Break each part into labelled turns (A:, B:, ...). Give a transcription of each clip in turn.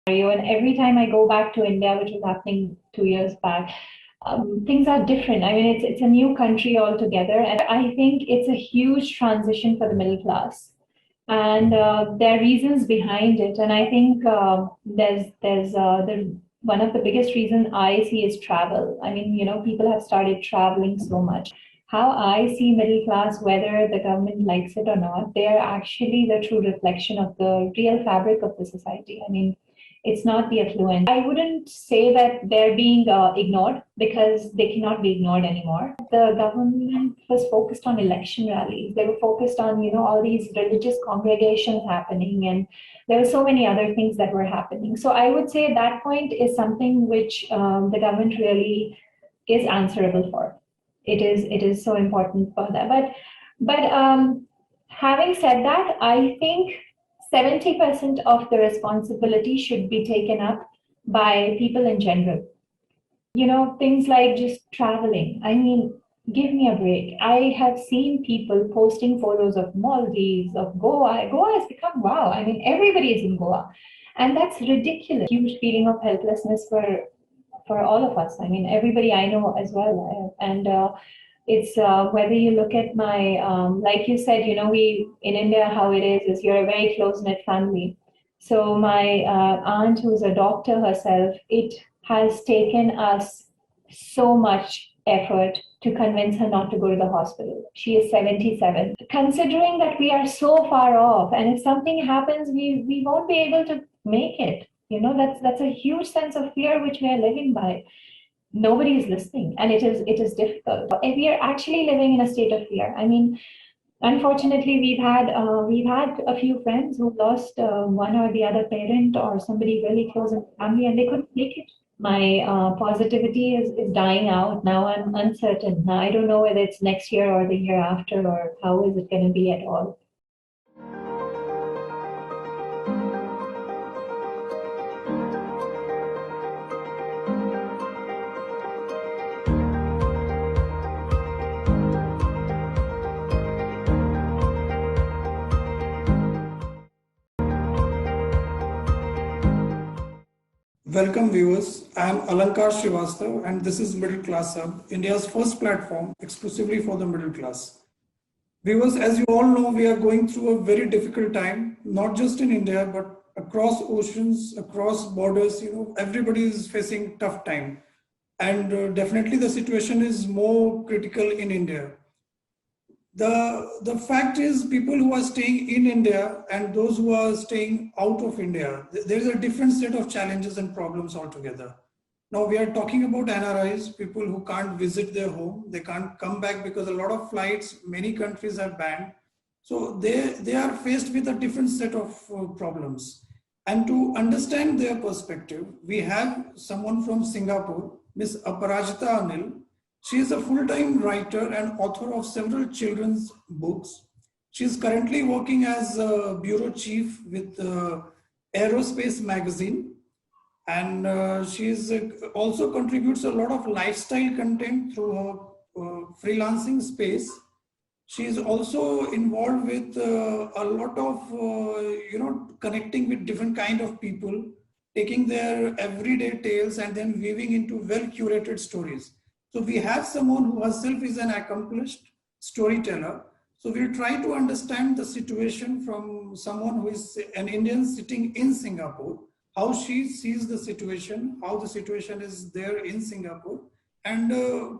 A: And every time I go back to India, which was happening 2 years back, things are different. I mean, it's a new country altogether, and I think it's a huge transition for the middle class. And there are reasons behind it, and I think there's the one of the biggest reasons I see is travel. I mean, people have started traveling so much. How I see middle class, whether the government likes it or not, they are actually the true reflection of the real fabric of the society. I mean, it's not the affluent. I wouldn't say that they're being ignored because they cannot be ignored anymore. The government was focused on election rallies. They were focused on, all these religious congregations happening, and there were so many other things that were happening. So I would say that point is something which the government really is answerable for. It is so important for that. But having said that, I think 70% of the responsibility should be taken up by people in general. Things like just traveling. I mean, give me a break. I have seen people posting photos of Maldives, of Goa. Goa has become wow. I mean, everybody is in Goa. And that's ridiculous. Huge feeling of helplessness for all of us. I mean, everybody I know as well. And it's whether you look at my, like you said, we in India, how it is you're a very close knit family. So my aunt, who's a doctor herself, it has taken us so much effort to convince her not to go to the hospital. She is 77. Considering that we are so far off, and if something happens, we won't be able to make it. That's a huge sense of fear which we are living by. Nobody is listening, and it is difficult. And we are actually living in a state of fear. I mean, unfortunately, we've had a few friends who lost one or the other parent or somebody really close in the family, and they couldn't take it. My positivity is dying out now. I'm uncertain now. I don't know whether it's next year or the year after, or how is it going to be at all.
B: Welcome viewers, I am Alankar Srivastav and this is Middle Class Hub, India's first platform exclusively for the middle class. Viewers, as you all know, we are going through a very difficult time, not just in India, but across oceans, across borders. Everybody is facing tough time. And definitely the situation is more critical in India. The fact is, people who are staying in India and those who are staying out of India, there is a different set of challenges and problems altogether. Now we are talking about NRIs, people who can't visit their home, they can't come back because a lot of flights, many countries have banned. So they are faced with a different set of problems. And to understand their perspective, we have someone from Singapore, Ms. Aprajita Anil. She is a full-time writer and author of several children's books. She is currently working as a bureau chief with Aerospace Magazine. And she also contributes a lot of lifestyle content through her freelancing space. She is also involved with a lot of, connecting with different kind of people, taking their everyday tales and then weaving into well-curated stories. So we have someone who herself is an accomplished storyteller. So we'll try to understand the situation from someone who is an Indian sitting in Singapore, how she sees the situation, how the situation is there in Singapore, and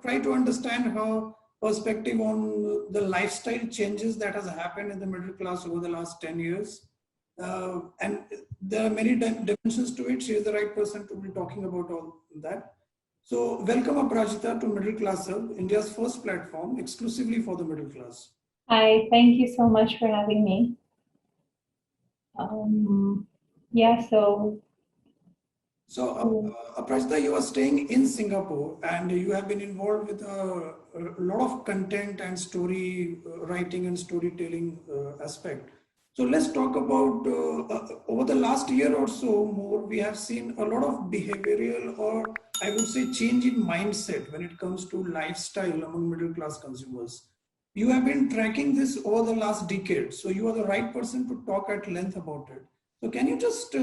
B: try to understand her perspective on the lifestyle changes that has happened in the middle class over the last 10 years. And there are many dimensions to it. She is the right person to be talking about all that. So welcome Aprajita to Middle Class Hub, India's first platform exclusively for the middle class.
A: Hi, thank you so much for having me. Yeah, so
B: Aprajita, you are staying in Singapore and you have been involved with a lot of content and story writing and storytelling aspect. So let's talk about over the last year or so more, we have seen a lot of behavioral, or I would say change in mindset when it comes to lifestyle among middle class consumers. You have been tracking this over the last decade, so you are the right person to talk at length about it. So can you just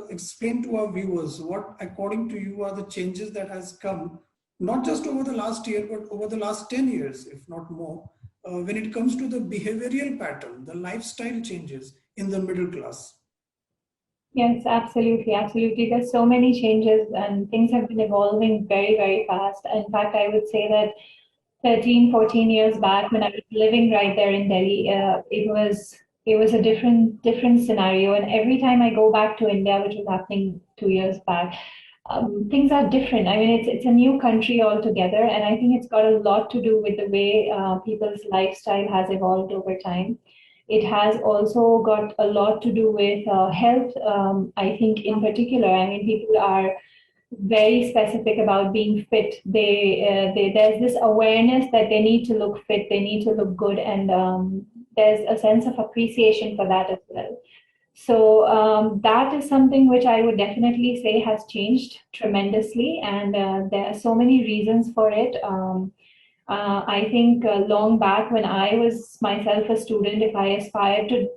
B: explain to our viewers what, according to you, are the changes that has come, not just over the last year, but over the last 10 years, if not more, when it comes to the behavioral pattern, the lifestyle changes in the middle class?
A: Yes, absolutely, absolutely. There's so many changes and things have been evolving very, very fast. In fact, I would say that 13, 14 years back when I was living right there in Delhi, it was a different scenario. And every time I go back to India, which was happening 2 years back, things are different. I mean, it's a new country altogether, and I think it's got a lot to do with the way people's lifestyle has evolved over time. It has also got a lot to do with health. I think in particular, I mean, people are very specific about being fit. There's this awareness that they need to look fit, they need to look good, and there's a sense of appreciation for that as well. So that is something which I would definitely say has changed tremendously, and there are so many reasons for it. I think long back when I was myself a student, if I aspired to,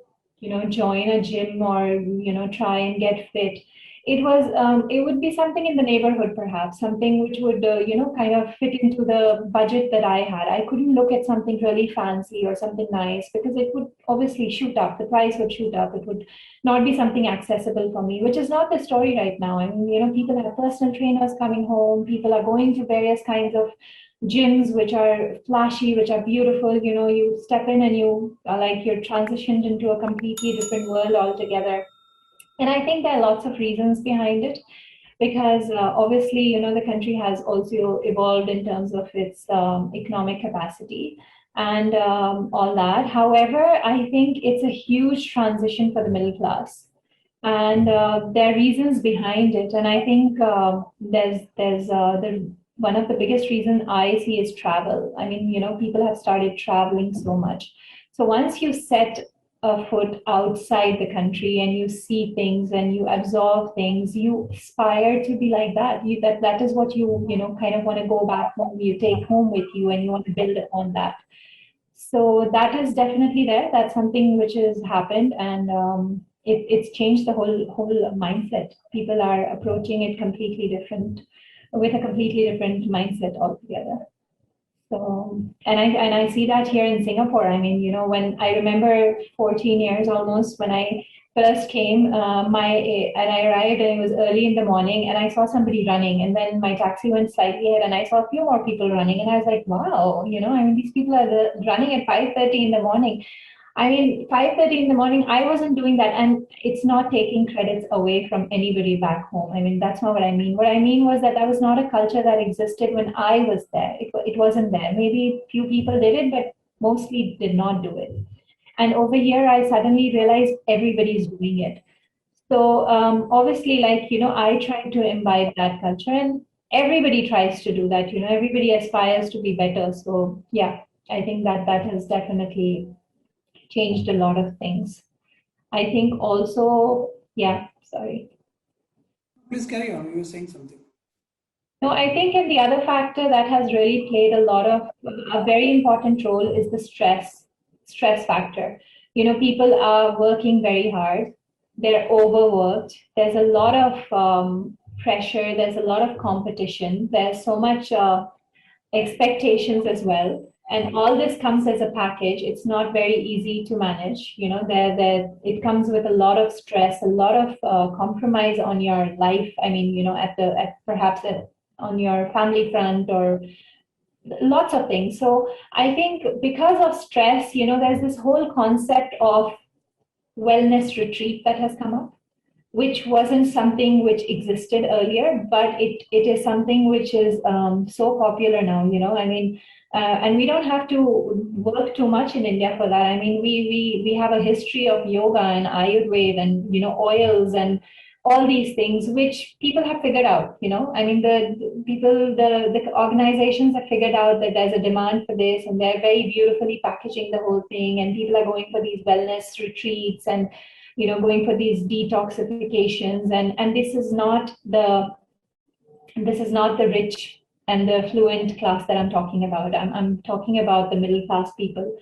A: join a gym or, try and get fit, it would be something in the neighborhood, perhaps something which would, kind of fit into the budget that I had. I couldn't look at something really fancy or something nice because it would obviously shoot up. The price would shoot up. It would not be something accessible for me, which is not the story right now. I mean, people have personal trainers coming home. People are going to various kinds of gyms which are flashy, which are beautiful. You step in and you are like you're transitioned into a completely different world altogether. And I think there are lots of reasons behind it because obviously, the country has also evolved in terms of its economic capacity and all that. However, I think it's a huge transition for the middle class. And there are reasons behind it. And I think there's the one of the biggest reasons I see is travel. I mean, people have started traveling so much. So once you set a foot outside the country and you see things and you absorb things, you aspire to be like that. That is what you kind of want to go back home, you take home with you, and you want to build on that. So that is definitely there. That's something which has happened, and it's changed the whole mindset. People are approaching it completely different, with a completely different mindset altogether. So, and I see that here in Singapore. I mean, when I remember 14 years almost when I first came, and I arrived and it was early in the morning and I saw somebody running, and then my taxi went slightly ahead and I saw a few more people running, and I was like, wow, I mean, these people are running at 5:30 in the morning. I mean, 5:30 in the morning, I wasn't doing that. And it's not taking credits away from anybody back home. I mean, that's not what I mean. What I mean was that was not a culture that existed when I was there. It wasn't there. Maybe few people did it, but mostly did not do it. And over here, I suddenly realized everybody's doing it. So obviously, like, I try to imbibe that culture, and everybody tries to do that. Everybody aspires to be better. So yeah, I think that has definitely changed a lot of things. I think also, yeah, sorry.
B: Please carry on. You were saying something.
A: No, I think and the other factor that has really played a very important role is the stress factor. People are working very hard. They're overworked. There's a lot of pressure. There's a lot of competition. There's so much expectations as well. And all this comes as a package. It's not very easy to manage. There it comes with a lot of stress, a lot of compromise on your life. I mean, perhaps on your family front, or lots of things. So I think because of stress, there's this whole concept of wellness retreat that has come up, which wasn't something which existed earlier, but it is something which is so popular now. I mean, and we don't have to work too much in India for that. I mean, we have a history of yoga and Ayurveda and oils and all these things which people have figured out. I mean, the organizations have figured out that there's a demand for this, and they're very beautifully packaging the whole thing, and people are going for these wellness retreats and going for these detoxifications, and this is not the rich and the affluent class that I'm talking about. I'm talking about the middle class people,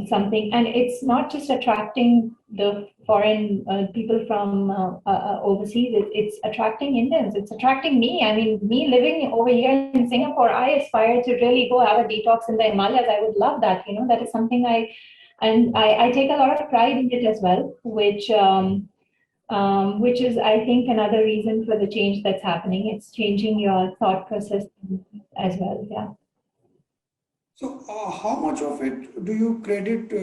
A: something, and it's not just attracting the foreign people from overseas, it's attracting Indians, it's attracting me. I mean, me living over here in Singapore, I aspire to really go have a detox in the Himalayas. I would love that, that is something I take a lot of pride in it as well, which is, I think, another reason for the change that's happening. It's changing your thought process as well. Yeah.
B: So, how much of it do you credit,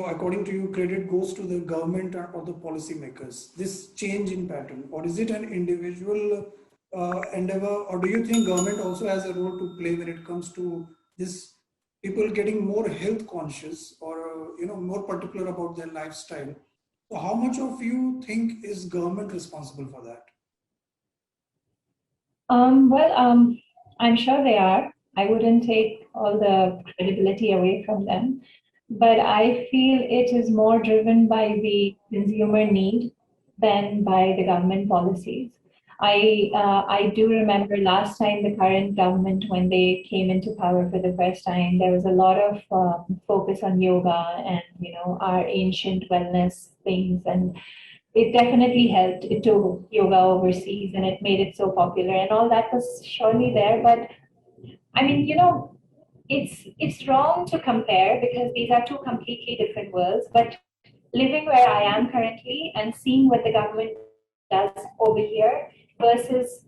B: according to you, credit goes to the government or the policymakers, this change in pattern? Or is it an individual endeavor? Or do you think government also has a role to play when it comes to this people getting more health conscious or, more particular about their lifestyle? So, how much of you think is government responsible for that?
A: Well, I'm sure they are. I wouldn't take all the credibility away from them, but I feel it is more driven by the consumer need than by the government policies. I do remember last time the current government, when they came into power for the first time, there was a lot of focus on yoga and our ancient wellness things, and it definitely helped to yoga overseas, and it made it so popular, and all that was surely there. But I mean, it's wrong to compare because these are two completely different worlds. But living where I am currently and seeing what the government does over here versus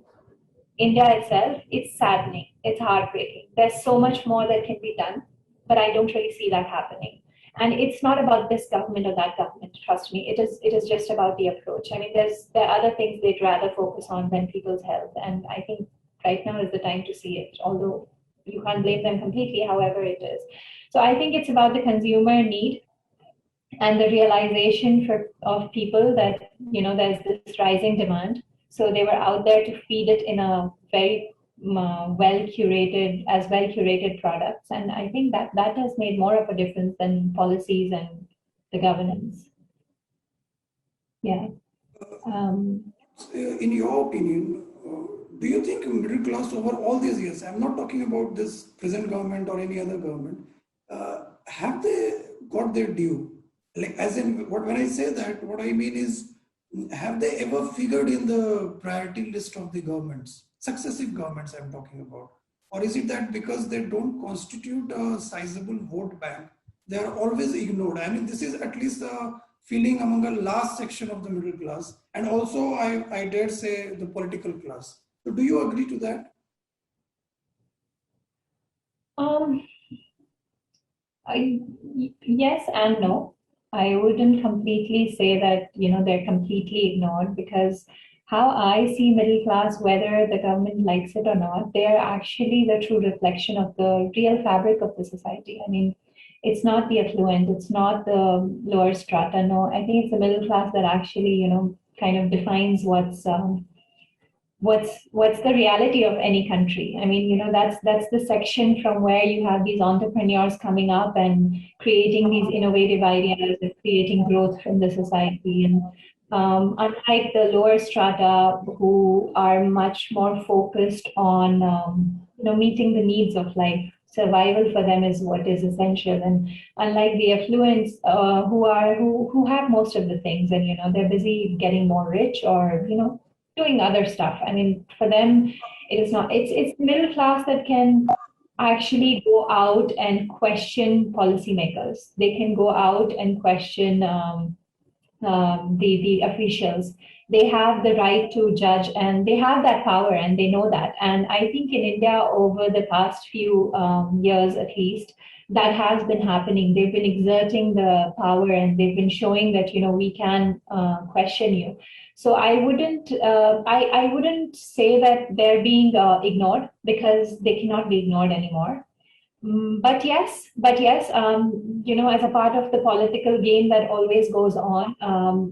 A: India itself, it's saddening, it's heartbreaking. There's so much more that can be done, but I don't really see that happening. And it's not about this government or that government, trust me. It is just about the approach. I mean, there are other things they'd rather focus on than people's health. And I think right now is the time to see it, although you can't blame them completely, however it is. So I think it's about the consumer need and the realization of people that there's this rising demand, so they were out there to feed it in a very well curated products, and I think that has made more of a difference than policies and the governance. Yeah.
B: In your opinion, do you think middle class over all these years, I'm not talking about this present government or any other government, have they got their due? Like, as in, when I say that, what I mean is, have they ever figured in the priority list of the governments, successive governments I'm talking about? Or is it that because they don't constitute a sizable vote bank, they are always ignored? I mean, this is at least a feeling among a large section of the middle class, and also I dare say the political class. So do you agree to that?
A: um yes and no. I wouldn't completely say that, they're completely ignored, because how I see middle class, whether the government likes it or not, they are actually the true reflection of the real fabric of the society. I mean, it's not the affluent, it's not the lower strata. No, I think it's the middle class that actually, kind of defines what's the reality of any country. I mean, that's the section from where you have these entrepreneurs coming up and creating these innovative ideas and creating growth in the society. And unlike the lower strata, who are much more focused on meeting the needs of life, survival for them is what is essential. And unlike the affluents, who have most of the things, and they're busy getting more rich, or doing other stuff. I mean, for them, it is not. It's middle class that can actually go out and question policymakers. They can go out and question the officials. They have the right to judge, and they have that power, and they know that. And I think in India, over the past few years at least, that has been happening. They've been exerting the power, and they've been showing that we can question you. So I wouldn't say that they're being ignored, because they cannot be ignored anymore. But yes, as a part of the political game that always goes on,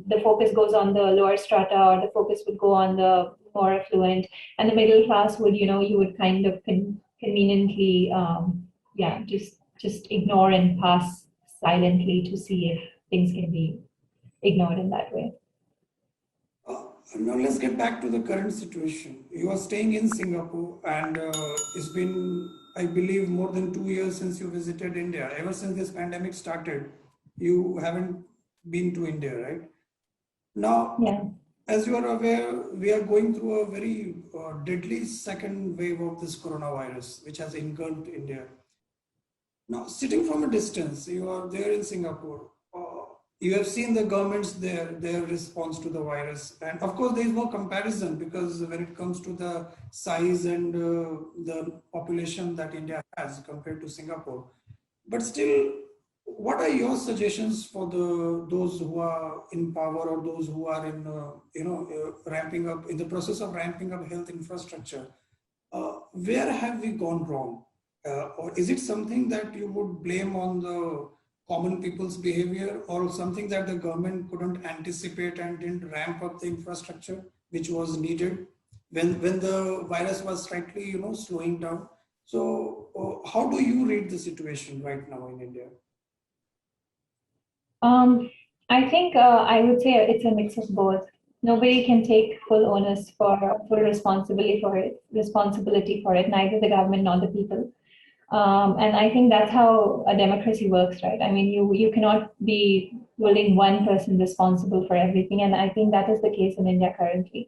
A: the focus goes on the lower strata, or the focus would go on the more affluent, and the middle class would, you would kind of conveniently, yeah, just ignore and pass silently to see if things can be ignored in that way.
B: Now let's get back to the current situation. You are staying in Singapore, and it's been, I believe, more than 2 years since you visited India. Ever since this pandemic started, you haven't been to India, right? Now,
A: Yeah.
B: as you are aware, we are going through a very deadly second wave of this coronavirus, which has engulfed India. Now, sitting from a distance, you are there in Singapore. You have seen the governments there, their response to the virus, and of course, there is no comparison because when it comes to the size and the population that India has compared to Singapore, but still, what are your suggestions for the those who are in power or those who are in ramping up in the process of ramping up health infrastructure? Where have we gone wrong? Or is it something that you would blame on the common people's behavior, or something that the government couldn't anticipate and didn't ramp up the infrastructure which was needed when the virus was slightly slowing down? So how do you read the situation right now in India?
A: Um, I think I would say it's a mix of both. Nobody can take full onus for full responsibility for it, neither the government nor the people. And I think that's how a democracy works, right? I mean, you cannot be holding one person responsible for everything, and I think that is the case in India currently.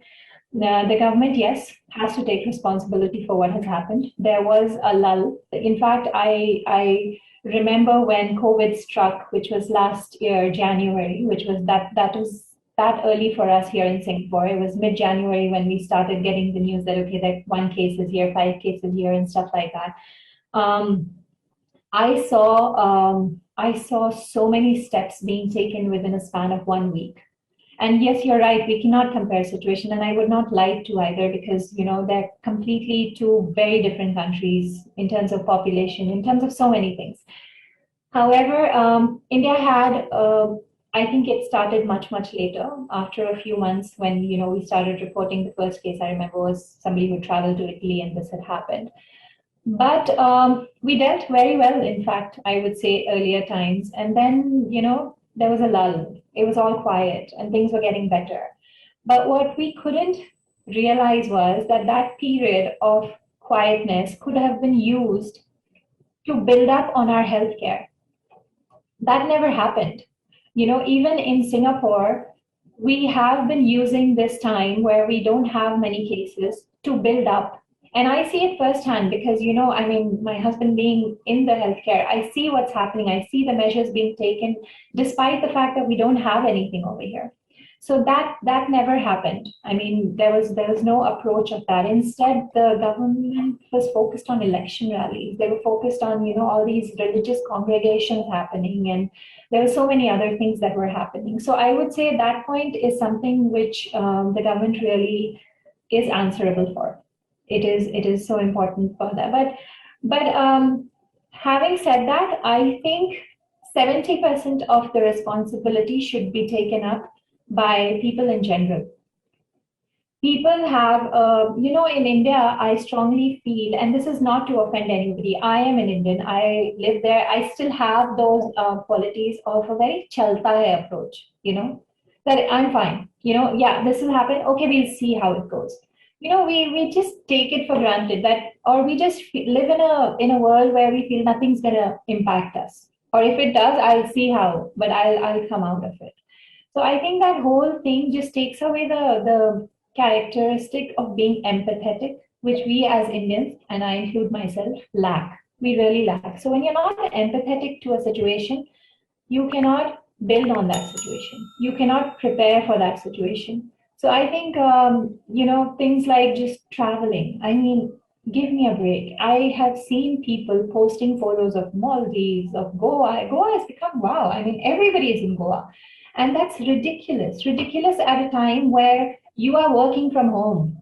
A: The government, yes, has to take responsibility for what has happened. There was a lull. In fact, I remember when COVID struck, which was last year, January, which was that was that early for us here in Singapore. It was mid-January when we started getting the news that okay, that one case is here, five cases here, and stuff like that. Um, I saw so many steps being taken within a span of 1 week. And yes, you're right. We cannot compare situation, and I would not like to either because they're completely two very different countries in terms of population, in terms of so many things. However, India had, I think it started much later after a few months when we started reporting the first case. I remember was somebody who traveled to Italy, and this had happened. But we dealt very well, in fact, I would say earlier times. And then, there was a lull. It was all quiet and things were getting better. But what we couldn't realize was that that period of quietness could have been used to build up on our healthcare. That never happened. Even in Singapore, we have been using this time where we don't have many cases to build up. And I see it firsthand because, I mean, my husband being in the healthcare, I see what's happening. I see the measures being taken despite the fact that we don't have anything over here. So that never happened. I mean, there was no approach of that. Instead, the government was focused on election rallies. They were focused on, all these religious congregations happening, and there were so many other things that were happening. So I would say that point is something which the government really is answerable for. It is so important for that. But having said that, I think 70% of the responsibility should be taken up by people in general. People have, in India, I strongly feel, and this is not to offend anybody, I am an Indian, I live there, I still have those qualities of a very chalta hai approach, that I'm fine, yeah, this will happen, okay, we'll see how it goes. We just take it for granted that, or we just live in a world where we feel nothing's gonna impact us. Or if it does, I'll see how, but I'll come out of it. So I think that whole thing just takes away the characteristic of being empathetic, which we as Indians, and I include myself, lack. We really lack. So when you're not empathetic to a situation, you cannot build on that situation. You cannot prepare for that situation. So I think, things like just traveling. I mean, give me a break. I have seen people posting photos of Maldives, of Goa. Goa has become wow. I mean, everybody is in Goa. And that's ridiculous. Ridiculous at a time where you are working from home.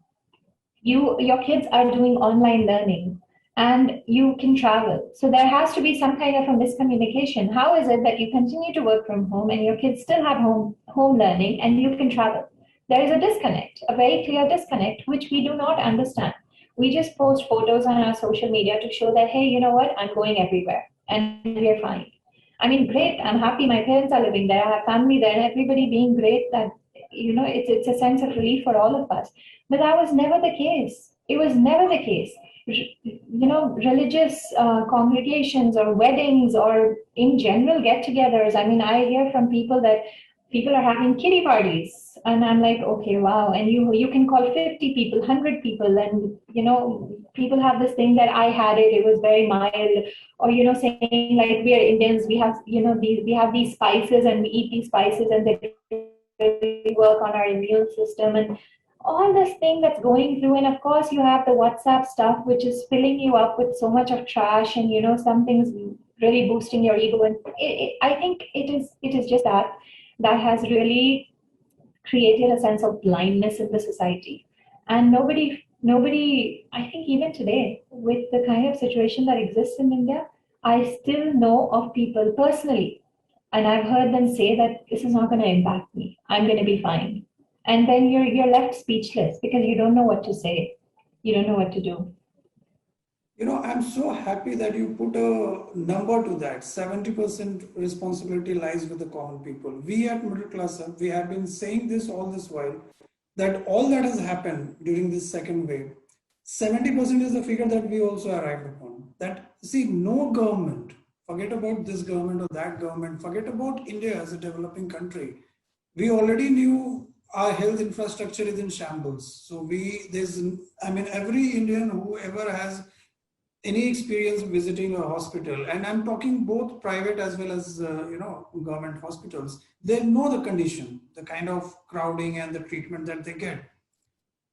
A: Your kids are doing online learning and you can travel. So there has to be some kind of a miscommunication. How is it that you continue to work from home and your kids still have home learning and you can travel? There is a disconnect, a very clear disconnect, which we do not understand. We just post photos on our social media to show that, hey, you know what, I'm going everywhere and we're fine. I mean, great, I'm happy my parents are living there, I have family there, and everybody being great that it's a sense of relief for all of us. But that was never the case. It was never the case. Religious congregations or weddings or in general get-togethers. I mean, I hear from people that people are having kiddie parties, and I'm like, okay, wow. And you can call 50 people, 100 people, and people have this thing that I had it. It was very mild, or saying like we are Indians, we have we have these spices and we eat these spices and they really work on our immune system and all this thing that's going through. And of course you have the WhatsApp stuff which is filling you up with so much of trash, and some things really boosting your ego. And I think it is just that has really created a sense of blindness in the society. And nobody, I think even today, with the kind of situation that exists in India, I still know of people personally, and I've heard them say that this is not going to impact me. I'm going to be fine. And then you're left speechless because you don't know what to say. You don't know what to do.
B: I'm so happy that you put a number to that. 70% responsibility lies with the common people. We at middle class, we have been saying this all this while, that all that has happened during this second wave, 70% is the figure that we also arrived upon. That, see, no government, forget about this government or that government, forget about India as a developing country. We already knew our health infrastructure is in shambles. So every Indian who ever has any experience visiting a hospital, and I'm talking both private as well as government hospitals, they know the condition, the kind of crowding and the treatment that they get.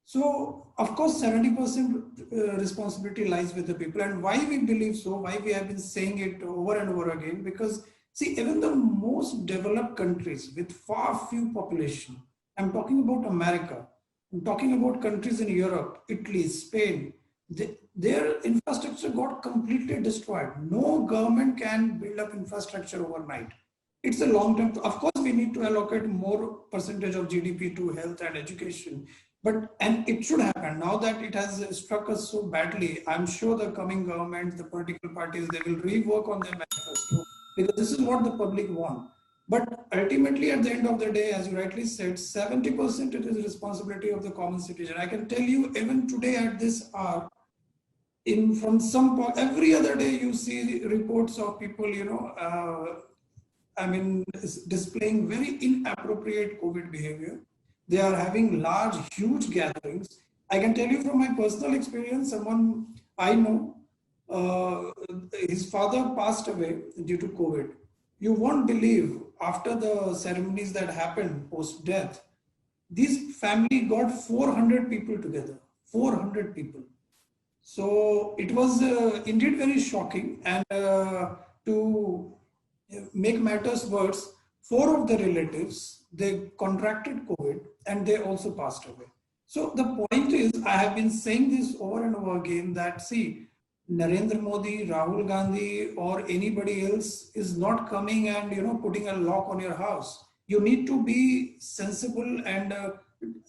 B: So of course 70% responsibility lies with the people. And why we believe so, why we have been saying it over and over again, because see, even the most developed countries with far few population, I'm talking about America, I'm talking about countries in Europe, Italy, Spain, their infrastructure got completely destroyed. No government can build up infrastructure overnight. It's a long term. Of course, we need to allocate more percentage of GDP to health and education, and it should happen. Now that it has struck us so badly, I'm sure the coming governments, the political parties, they will rework on their manifesto, because this is what the public want. But ultimately, at the end of the day, as you rightly said, 70% it is the responsibility of the common citizen. I can tell you, even today at this hour, every other day you see reports of people, displaying very inappropriate COVID behavior. They are having large, huge gatherings. I can tell you from my personal experience, someone I know, his father passed away due to COVID. You won't believe, after the ceremonies that happened post-death, this family got 400 people together, 400 people. So it was indeed very shocking. And to make matters worse, 4 of the relatives, they contracted COVID and they also passed away. So the point is, I have been saying this over and over again, that see, Narendra Modi, Rahul Gandhi, or anybody else is not coming and putting a lock on your house. You need to be sensible and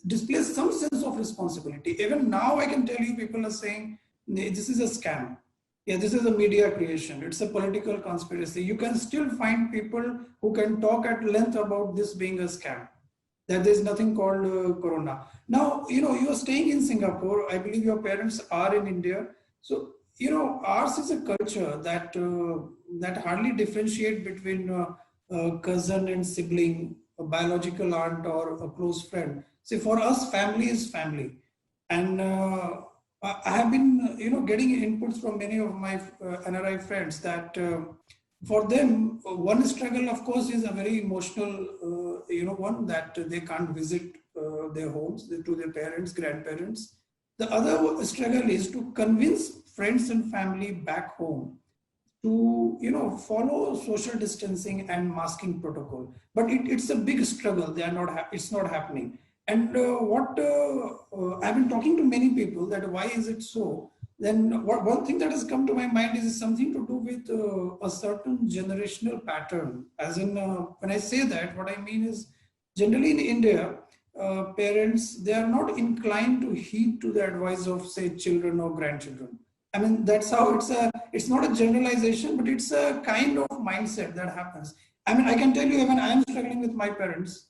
B: display some sense of responsibility. Even now, I can tell you, people are saying this is a scam. Yeah, this is a media creation. It's a political conspiracy. You can still find people who can talk at length about this being a scam, that there's nothing called corona. Now, you are staying in Singapore. I believe your parents are in India. So, ours is a culture that that hardly differentiate between cousin and sibling, a biological aunt or a close friend. See, for us, family is family. And I have been, getting inputs from many of my NRI friends that for them, one struggle, of course, is a very emotional, one, that they can't visit their homes to their parents, grandparents. The other struggle is to convince friends and family back home to follow social distancing and masking protocol. But it's a big struggle. It's not happening. And I've been talking to many people that why is it so? Then one thing that has come to my mind is something to do with a certain generational pattern. As in, when I say that, what I mean is, generally in India, parents, they are not inclined to heed to the advice of, say, children or grandchildren. I mean, that's how it's not a generalization, but it's a kind of mindset that happens. I mean, I can tell you, even I'm struggling with my parents.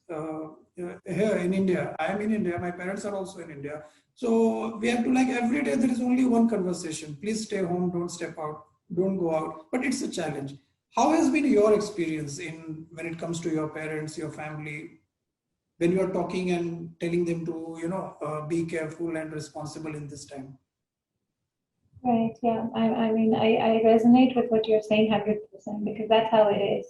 B: here in India. I am in India. My parents are also in India. So we have to, like, every day there is only one conversation. Please stay home. Don't step out. Don't go out. But it's a challenge. How has been your experience in when it comes to your parents, your family, when you are talking and telling them to, be careful and responsible in this time?
A: Right, yeah. I mean, I resonate with what you're saying 100% because that's how it is.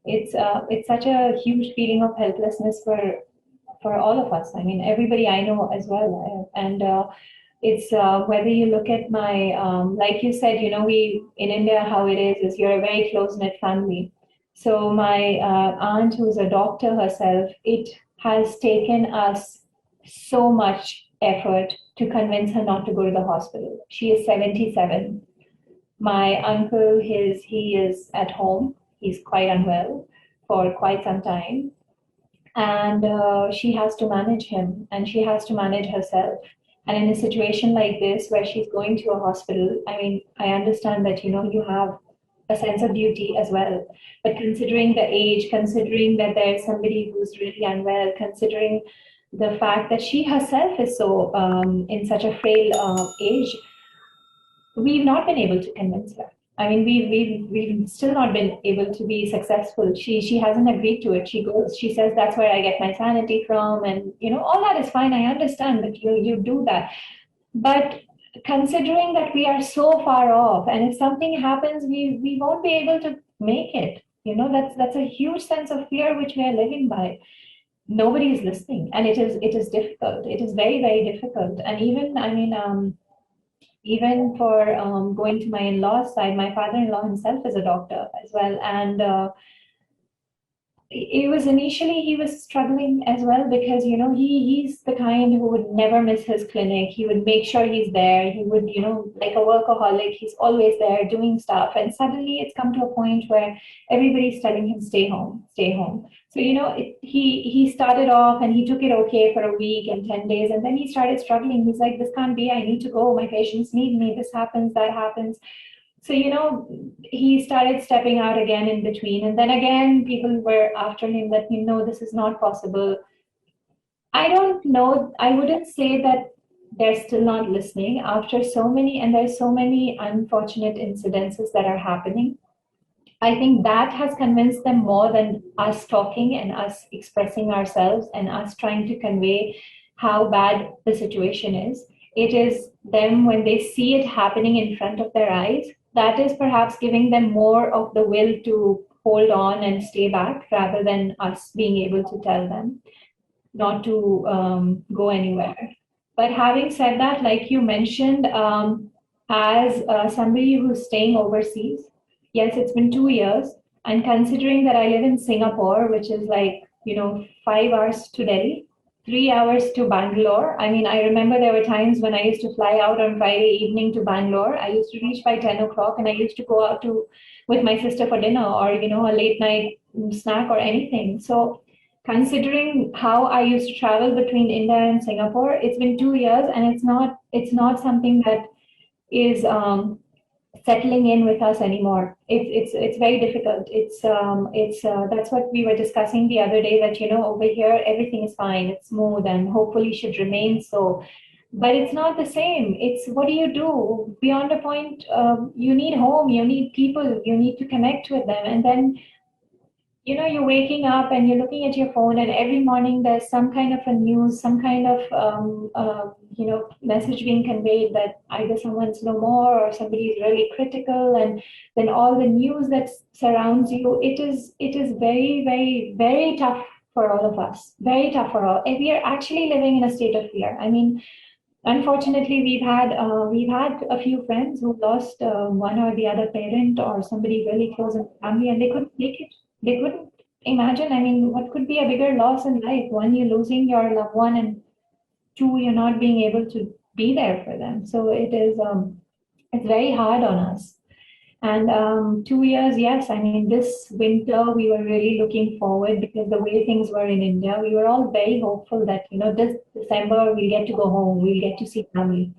A: It's such a huge feeling of helplessness for all of us. I mean, everybody I know as well. And it's whether you look at my, like you said, we in India, how it is you're a very close-knit family. So my aunt, who's a doctor herself, it has taken us so much effort to convince her not to go to the hospital. She is 77. My uncle, he is at home. He's quite unwell for quite some time, and she has to manage him, and she has to manage herself. And in a situation like this, where she's going to a hospital, I mean, I understand that you have a sense of duty as well. But considering the age, considering that there's somebody who's really unwell, considering the fact that she herself is so in such a frail age, we've not been able to convince her. I mean, we've still not been able to be successful. She hasn't agreed to it. She says that's where I get my sanity from, and all that is fine. I understand that you do that, but considering that we are so far off, and if something happens, we won't be able to make it. That's a huge sense of fear which we are living by. Nobody is listening, and it is difficult. It is very, very difficult. And even, I mean, even for going to my in-laws side, my father-in-law himself is a doctor as well. And it was initially he was struggling as well because he's the kind who would never miss his clinic. He would make sure he's there. He would like a workaholic, he's always there doing stuff. And suddenly it's come to a point where everybody's telling him stay home, stay home. So he started off and he took it okay for a week and 10 days, and then he started struggling. He's like, this can't be, I need to go, my patients need me, this happens, that happens. So, he started stepping out again in between. And then again, people were after him that, this is not possible. I don't know. I wouldn't say that they're still not listening after so many, and there's so many unfortunate incidences that are happening. I think that has convinced them more than us talking and us expressing ourselves and us trying to convey how bad the situation is. It is them when they see it happening in front of their eyes, that is perhaps giving them more of the will to hold on and stay back rather than us being able to tell them not to go anywhere. But having said that, like you mentioned, as somebody who's staying overseas, yes, it's been 2 years. And considering that I live in Singapore, which is like, 5 hours to Delhi, 3 hours to Bangalore. I mean, I remember there were times when I used to fly out on Friday evening to Bangalore. I used to reach by 10 o'clock and I used to go out with my sister for dinner or, a late night snack or anything. So considering how I used to travel between India and Singapore, it's been 2 years and it's not something that is settling in with us anymore. It's very difficult. It's that's what we were discussing the other day, that over here everything is fine, it's smooth, and hopefully should remain so. But it's not the same. It's what do you do beyond a point? You need home, you need people, you need to connect with them, and then you're waking up and you're looking at your phone, and every morning there's some kind of a news, some kind of message being conveyed that either someone's no more or somebody is really critical, and then all the news that surrounds you. It is very, very, very tough for all of us. Very tough for all. And we are actually living in a state of fear. I mean, unfortunately, we've had a few friends who lost one or the other parent or somebody really close in the family, and they couldn't take it. They couldn't imagine. I mean, what could be a bigger loss in life? One, you're losing your loved one, and two, you're not being able to be there for them. So it's very hard on us. And 2 years, yes, I mean, this winter we were really looking forward because the way things were in India, we were all very hopeful that, this December we'll get to go home, we'll get to see family.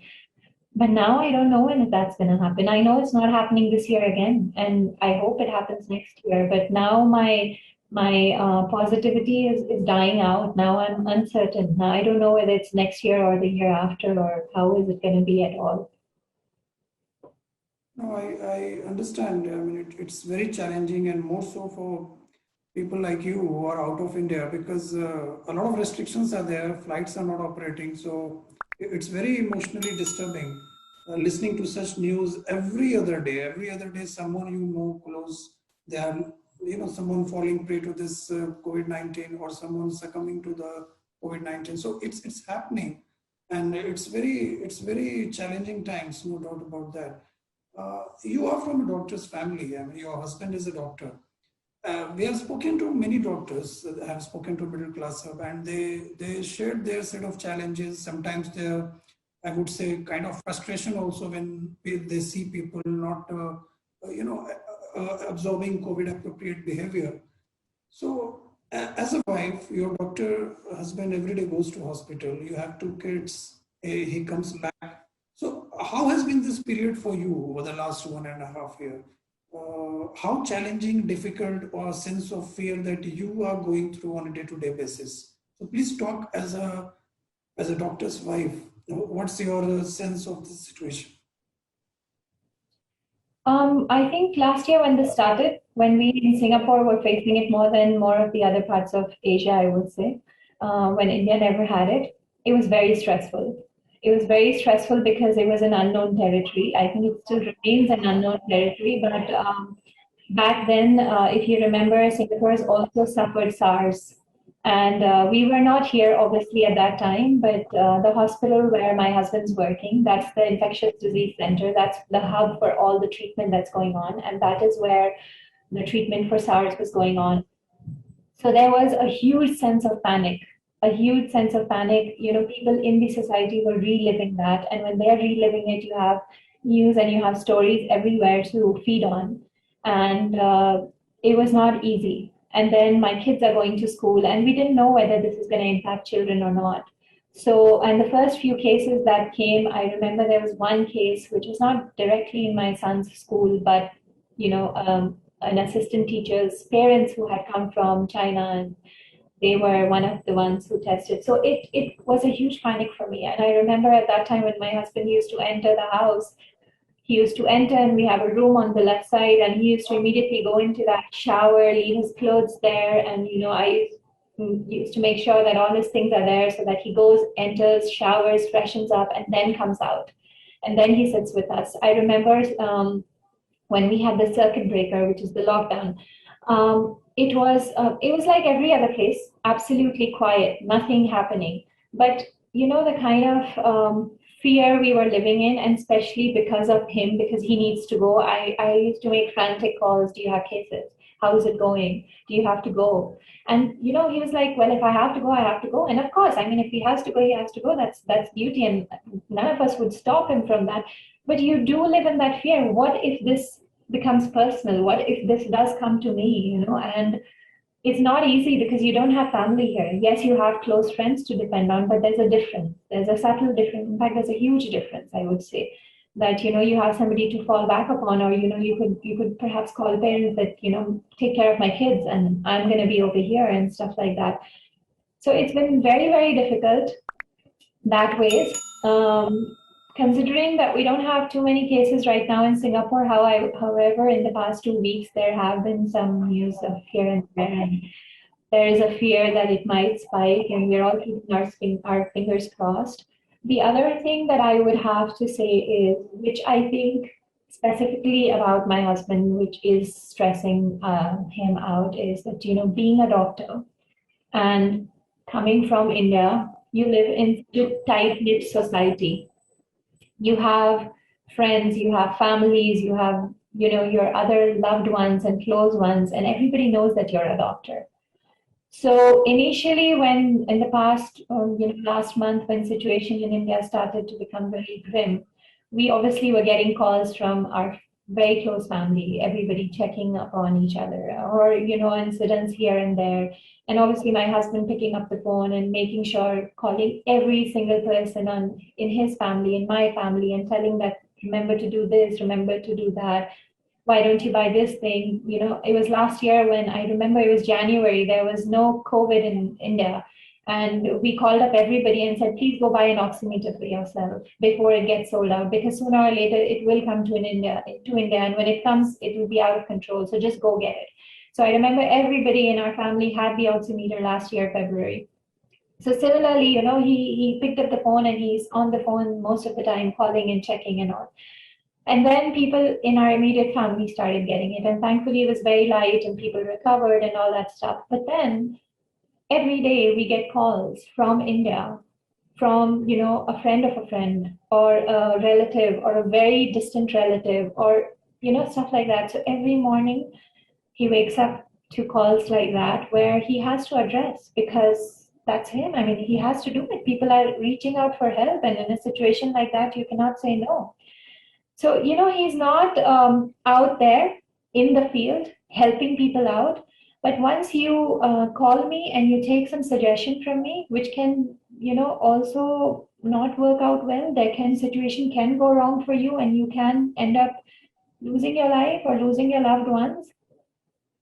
A: But now I don't know when that's going to happen. I know it's not happening this year again, and I hope it happens next year. But now my My positivity is dying out. Now I'm uncertain. Now I don't know whether it's next year or the year after, or how is it going to be at all.
B: No, I understand. I mean, it's very challenging, and more so for people like you who are out of India, because a lot of restrictions are there, flights are not operating. So it's very emotionally disturbing listening to such news every other day. Every other day, someone you know close, they are, someone falling prey to this COVID-19, or someone succumbing to the COVID-19. So it's happening, and it's very challenging times, no doubt about that. You are from a doctor's family. I mean, your husband is a doctor. We have spoken to many doctors, have spoken to middle class, and they shared their set of challenges. Sometimes their, I would say, kind of frustration also when they see people not, absorbing COVID appropriate behavior. So, as a wife, your doctor husband every day goes to hospital. You have two kids. He comes back. So, how has been this period for you over the last 1.5 years? How challenging, difficult, or sense of fear that you are going through on a day-to-day basis? So, please talk as a doctor's wife. What's your sense of this situation?
A: I think last year when this started, when we in Singapore were facing it more of the other parts of Asia, I would say, when India never had it, it was very stressful. It was very stressful because it was an unknown territory. I think it still remains an unknown territory, but back then, if you remember, Singapore has also suffered SARS. And we were not here, obviously, at that time, but the hospital where my husband's working, that's the infectious disease center. That's the hub for all the treatment that's going on. And that is where the treatment for SARS was going on. So there was a huge sense of panic, a huge sense of panic. You know, people in the society were reliving that. And when they're reliving it, you have news and you have stories everywhere to feed on. And it was not easy. And then my kids are going to school, and we didn't know whether this is going to impact children or not. So, and the first few cases that came, I remember there was one case which was not directly in my son's school, but an assistant teacher's parents who had come from China, and they were one of the ones who tested. So it was a huge panic for me. And I remember at that time when my husband used to enter the house, he used to enter and we have a room on the left side, and he used to immediately go into that shower, leave his clothes there. And, I used to make sure that all his things are there so that he goes, enters, showers, freshens up, and then comes out. And then he sits with us. I remember when we had the circuit breaker, which is the lockdown, it was like every other place, absolutely quiet, nothing happening. But the kind of fear we were living in, and especially because of him, because he needs to go. I used to make frantic calls. Do you have cases? How is it going? Do you have to go? And he was like, well, if I have to go, I have to go. And of course, I mean, if he has to go, he has to go. That's duty, and none of us would stop him from that. But you do live in that fear. What if this becomes personal? What if this does come to me? And it's not easy because you don't have family here. Yes, you have close friends to depend on, but there's a difference. There's a subtle difference. In fact, there's a huge difference, I would say, that you have somebody to fall back upon, or you could perhaps call parents that take care of my kids, and I'm going to be over here and stuff like that. So it's been very, very difficult that ways. Considering that we don't have too many cases right now in Singapore, however, in the past 2 weeks, there have been some news of here and there, and there is a fear that it might spike, and we're all keeping our fingers crossed. The other thing that I would have to say is, which I think specifically about my husband, which is stressing him out, is that, being a doctor and coming from India, you live in a tight-knit society. You have friends, you have families, you have, your other loved ones and close ones, and everybody knows that you're a doctor. So initially, when in the past, last month, when situation in India started to become very grim, we obviously were getting calls from our very close family, everybody checking up on each other, or incidents here and there. And obviously, my husband picking up the phone and making sure, calling every single person in his family, in my family, and telling that, remember to do this, remember to do that. why don't you buy this thing? It was last year when I remember it was January, there was no COVID in India. And we called up everybody and said, please go buy an oximeter for yourself before it gets sold out, because sooner or later it will come to India. And when it comes, it will be out of control. So just go get it. So I remember everybody in our family had the oximeter last year, February. So similarly, he picked up the phone and he's on the phone most of the time, calling and checking and all. And then people in our immediate family started getting it. And thankfully it was very light and people recovered and all that stuff. But then every day we get calls from India, from, a friend of a friend or a relative or a very distant relative or, stuff like that. So every morning he wakes up to calls like that where he has to address, because that's him. I mean, he has to do it. People are reaching out for help. And in a situation like that, you cannot say no. So, he's not out there in the field helping people out. But once you call me and you take some suggestion from me, which can, also not work out well, situation can go wrong for you and you can end up losing your life or losing your loved ones,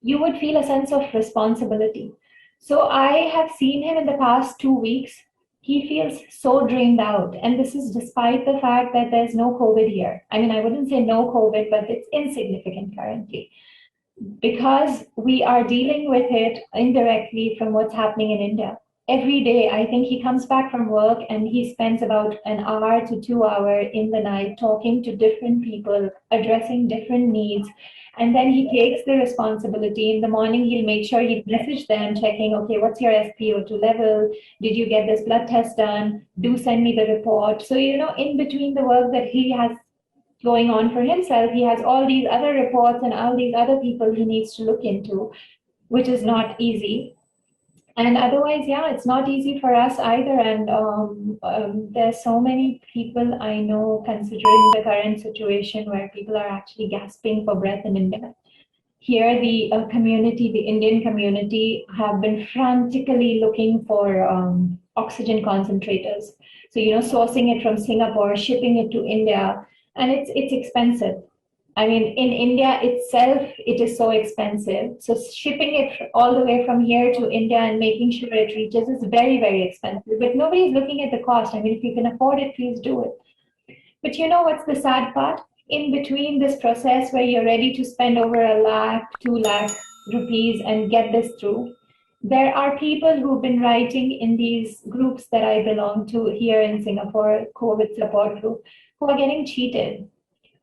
A: you would feel a sense of responsibility. So I have seen him in the past 2 weeks. He feels so drained out. And this is despite the fact that there's no COVID here. I mean, I wouldn't say no COVID, but it's insignificant currently, because we are dealing with it indirectly from what's happening in India. Every day, I think he comes back from work and he spends about an hour to 2 hours in the night talking to different people, addressing different needs. And then he takes the responsibility. In the morning, he'll make sure he message them, checking, okay, what's your SpO2 level? Did you get this blood test done? Do send me the report. So, in between the work that he has going on for himself, he has all these other reports and all these other people he needs to look into, which is not easy. And otherwise, yeah, it's not easy for us either. And there's so many people I know, considering the current situation where people are actually gasping for breath in India. Here, the community, the Indian community, have been frantically looking for oxygen concentrators. So, sourcing it from Singapore, shipping it to India, and it's expensive. I mean, in India itself, it is so expensive. So shipping it all the way from here to India and making sure it reaches is very, very expensive. But nobody's looking at the cost. I mean, if you can afford it, please do it. But what's the sad part? In between this process where you're ready to spend over 1 lakh, 2 lakh rupees and get this through, there are people who've been writing in these groups that I belong to here in Singapore, COVID support group, who are getting cheated,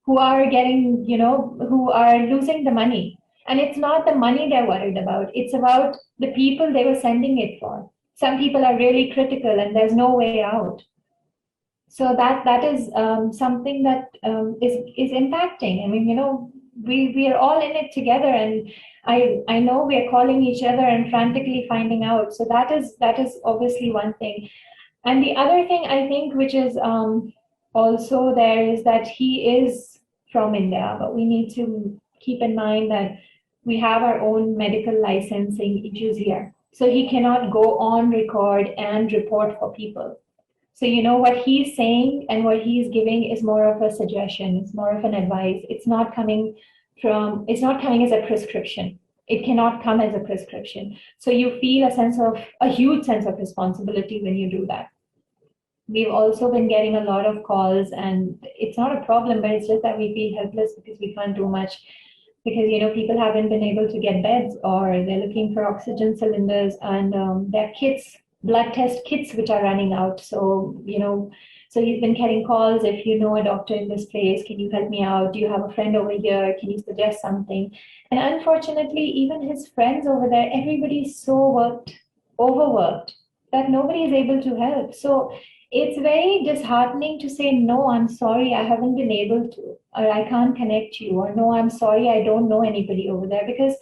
A: who are getting, who are losing the money. And it's not the money they're worried about. It's about the people they were sending it for. Some people are really critical and there's no way out. So that is something that is impacting. I mean, we are all in it together, and I know we are calling each other and frantically finding out. So that is obviously one thing. And the other thing I think, which is also there, is that he is from India, but we need to keep in mind that we have our own medical licensing issues here. So he cannot go on record and report for people. So, what he's saying and what he's giving is more of a suggestion. It's more of an advice. It's not coming as a prescription. It cannot come as a prescription. So you feel a huge sense of responsibility when you do that. We've also been getting a lot of calls, and it's not a problem, but it's just that we feel helpless because we can't do much, because people haven't been able to get beds, or they're looking for oxygen cylinders, and their kits, blood test kits, which are running out. So so he's been getting calls. If you know a doctor in this place, can you help me out? Do you have a friend over here? Can you suggest something? And unfortunately, even his friends over there, everybody's so overworked, that nobody is able to help. So it's very disheartening to say, no, I'm sorry, I haven't been able to, or I can't connect you, or no, I'm sorry, I don't know anybody over there, because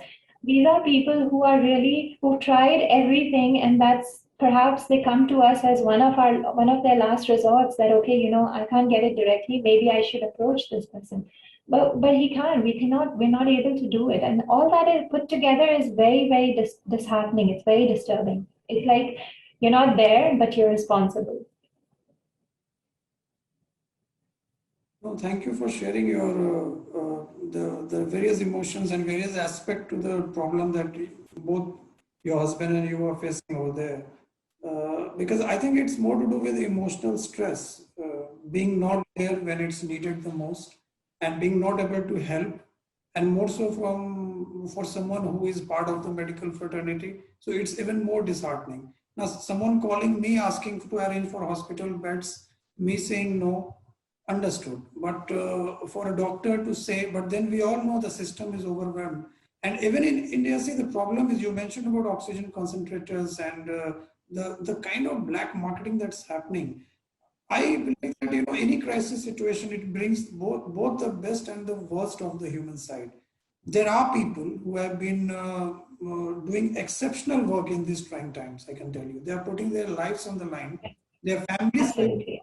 A: these are people who've tried everything, and that's perhaps they come to us as one of their last resorts, that, okay, I can't get it directly, maybe I should approach this person. But we're not able to do it. And all that is put together is very, very disheartening. It's very disturbing. It's like you're not there, but you're responsible.
B: No, thank you for sharing your the various emotions and various aspect to the problem that both your husband and you are facing over there. Because I think it's more to do with emotional stress, being not there when it's needed the most, and being not able to help, and more so from for someone who is part of the medical fraternity. So it's even more disheartening. Now, someone calling me asking to arrange for hospital beds, me saying no, understood. But for a doctor to say, but then we all know the system is overwhelmed. And even in India, see, the problem is you mentioned about oxygen concentrators and the kind of black marketing that's happening. I believe that any crisis situation, it brings both the best and the worst of the human side. There are people who have been doing exceptional work in these trying times. I can tell you, they are putting their lives on the line, their families,
A: Absolutely.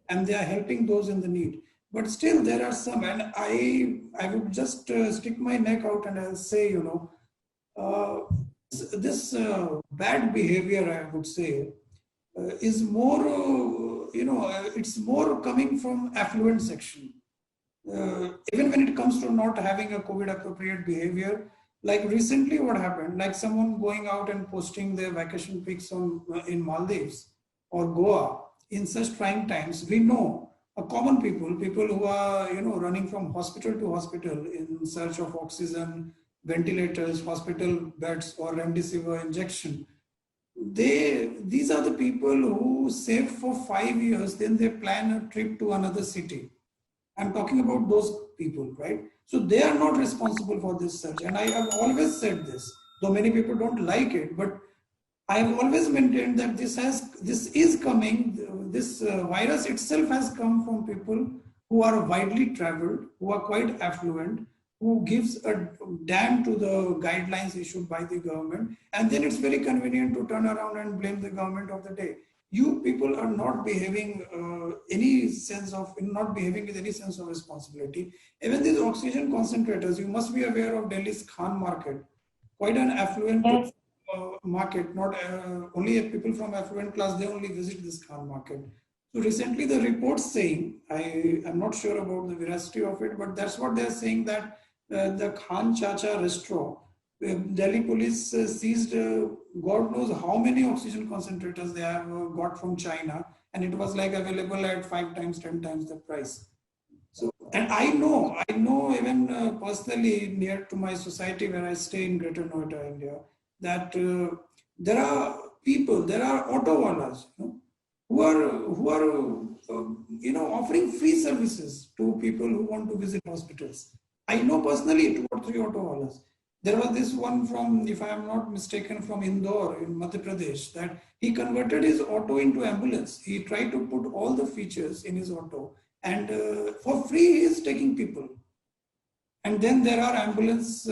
B: and they are helping those in the need. But still, there are some, and I would just stick my neck out and I'll say, uh, this bad behavior, I would say, is more, it's more coming from affluent section. Even when it comes to not having a COVID appropriate behavior, like recently what happened, like someone going out and posting their vacation pics on in Maldives or Goa in such trying times, we know a common people who are running from hospital to hospital in search of oxygen, ventilators, hospital beds, or remdesivir injection. These are the people who save for 5 years, then they plan a trip to another city. I'm talking about those people, right? So they are not responsible for this surge. And I have always said this, though many people don't like it, but I have always maintained that this is coming. This virus itself has come from people who are widely traveled, who are quite affluent, who gives a damn to the guidelines issued by the government, and then it's very convenient to turn around and blame the government of the day. You people are not behaving not behaving with any sense of responsibility. Even these oxygen concentrators, you must be aware of Delhi's Khan market, quite an affluent
A: Yes.
B: market. Not only people from affluent class, they only visit this Khan market. So recently the reports saying, I am not sure about the veracity of it, but that's what they're saying, that the Khan Chacha restaurant, Delhi police seized God knows how many oxygen concentrators they have got from China, and it was like available at 5 times, 10 times the price. So, and I know even personally near to my society where I stay in Greater Noida, India, that there are people, there are auto wallahs, who are offering free services to people who want to visit hospitals. I know personally 2 or 3 auto wallahs. There was this one from, if I am not mistaken, from Indore in Madhya Pradesh, that he converted his auto into ambulance. He tried to put all the features in his auto, and for free he is taking people. And then there are ambulance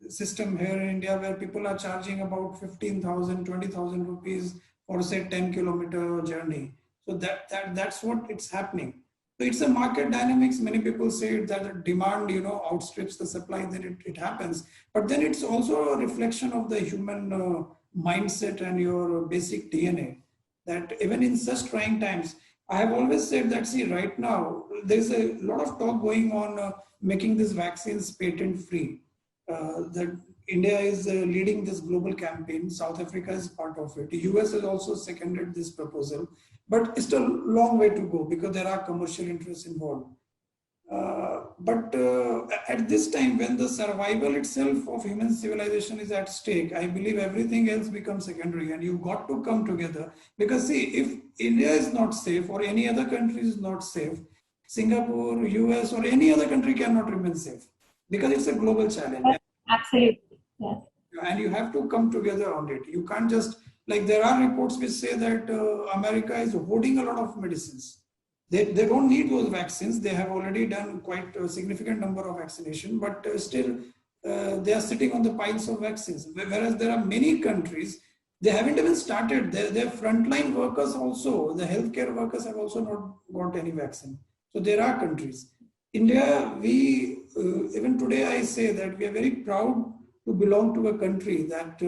B: system here in India where people are charging about 15,000, 20,000 rupees for say 10-kilometer journey. So that's what it's happening. So it's a market dynamics. Many people say that the demand, outstrips the supply, then it happens. But then it's also a reflection of the human mindset and your basic DNA, that even in such trying times, I have always said that, see, right now, there's a lot of talk going on making these vaccines patent free. That India is leading this global campaign. South Africa is part of it. The US has also seconded this proposal, but it's still a long way to go because there are commercial interests involved. But at this time, when the survival itself of human civilization is at stake, I believe everything else becomes secondary, and you've got to come together. Because see, if India is not safe or any other country is not safe, Singapore, US, or any other country cannot remain safe because it's a global challenge.
A: Absolutely. Yes.
B: And you have to come together on it. You can't just, like, there are reports which say that America is hoarding a lot of medicines. They don't need those vaccines. They have already done quite a significant number of vaccination, but still they are sitting on the piles of vaccines. Whereas there are many countries, they haven't even started. Their frontline workers also, the healthcare workers have also not got any vaccine. So there are countries. India, even today I say that we are very proud to belong to a country that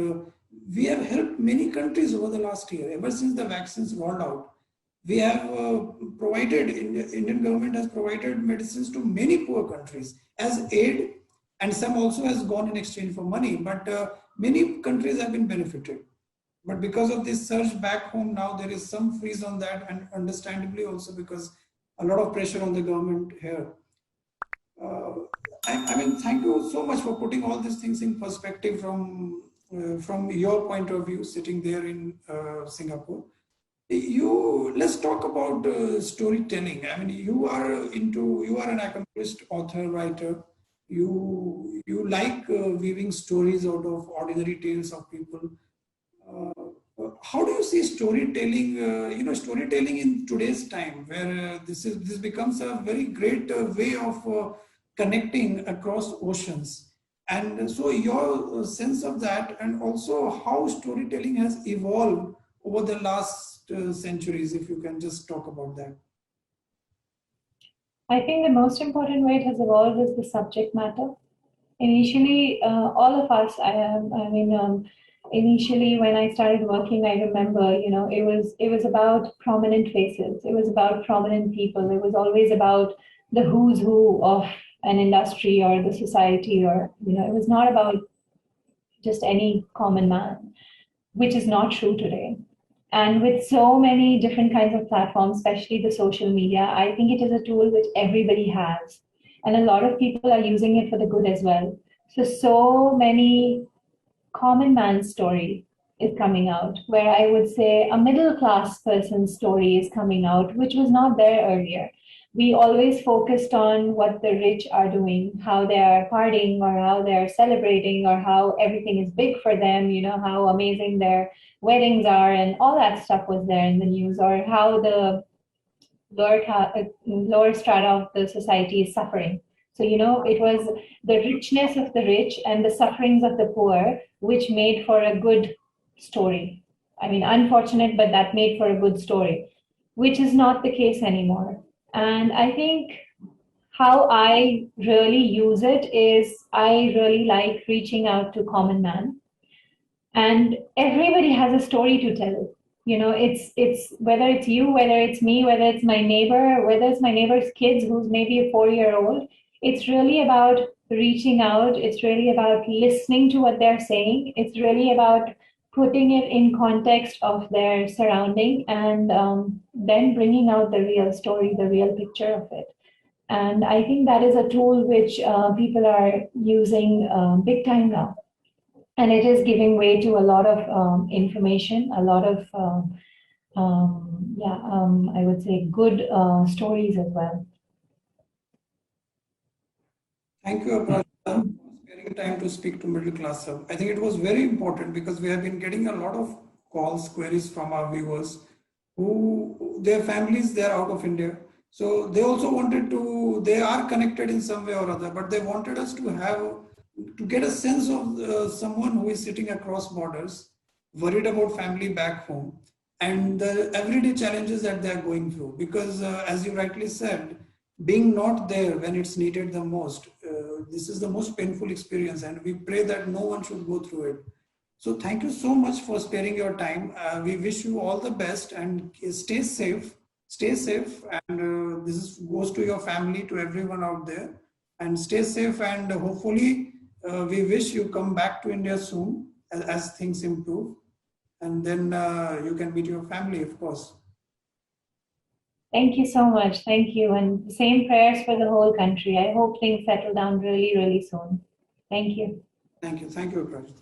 B: we have helped many countries over the last year, ever since the vaccines rolled out. We have Indian government has provided medicines to many poor countries as aid, and some also has gone in exchange for money. But many countries have been benefited. But because of this surge back home now, there is some freeze on that, and understandably also because a lot of pressure on the government here. Uh, I mean, thank you so much for putting all these things in perspective from your point of view, sitting there in Singapore. Let's talk about storytelling. I mean, you are an accomplished author, writer. You like weaving stories out of ordinary tales of people. How do you see storytelling? Storytelling in today's time, where this becomes a very great way of connecting across oceans. And so, your sense of that, and also how storytelling has evolved over the last centuries, if you can just talk about that.
A: I think the most important way it has evolved is the subject matter. Initially, all of us, initially when I started working, I remember, it was about prominent faces. It was about prominent people. It was always about the who's who of an industry or the society, or, it was not about just any common man, which is not true today. And with so many different kinds of platforms, especially the social media, I think it is a tool which everybody has. And a lot of people are using it for the good as well. So many common man's story is coming out, where I would say a middle class person's story is coming out, which was not there earlier. We always focused on what the rich are doing, how they are partying or how they're celebrating or how everything is big for them, how amazing their weddings are, and all that stuff was there in the news, or how the lower strata of the society is suffering. So, it was the richness of the rich and the sufferings of the poor, which made for a good story. I mean, unfortunate, but that made for a good story, which is not the case anymore. And I think how I really use it is I really like reaching out to common man, and everybody has a story to tell. It's whether it's you, whether it's me, whether it's my neighbor, whether it's my neighbor's kids who's maybe a 4-year old. It's really about reaching out. It's really about listening to what they're saying. It's really about putting it in context of their surrounding, and then bringing out the real story, the real picture of it. And I think that is a tool which people are using big time now, and it is giving way to a lot of information, a lot of I would say good stories as well.
B: Thank you, Aprajita, for sparing time to speak to middle class. I think it was very important because we have been getting a lot of calls, queries from our viewers who their families, they're out of India. So they also wanted to, they are connected in some way or other, but they wanted us to get a sense of someone who is sitting across borders, worried about family back home, and the everyday challenges that they are going through. Because as you rightly said, being not there when it's needed the most, this is the most painful experience, and we pray that no one should go through it. So thank you so much for sparing your time. We wish you all the best, and stay safe. Stay safe, and goes to your family, to everyone out there, and stay safe. And hopefully, we wish you come back to India soon as things improve, and then you can meet your family, of course.
A: Thank you so much. Thank you. And same prayers for the whole country. I hope things settle down really, really soon. Thank you.
B: Thank you. Thank you, Aprajita.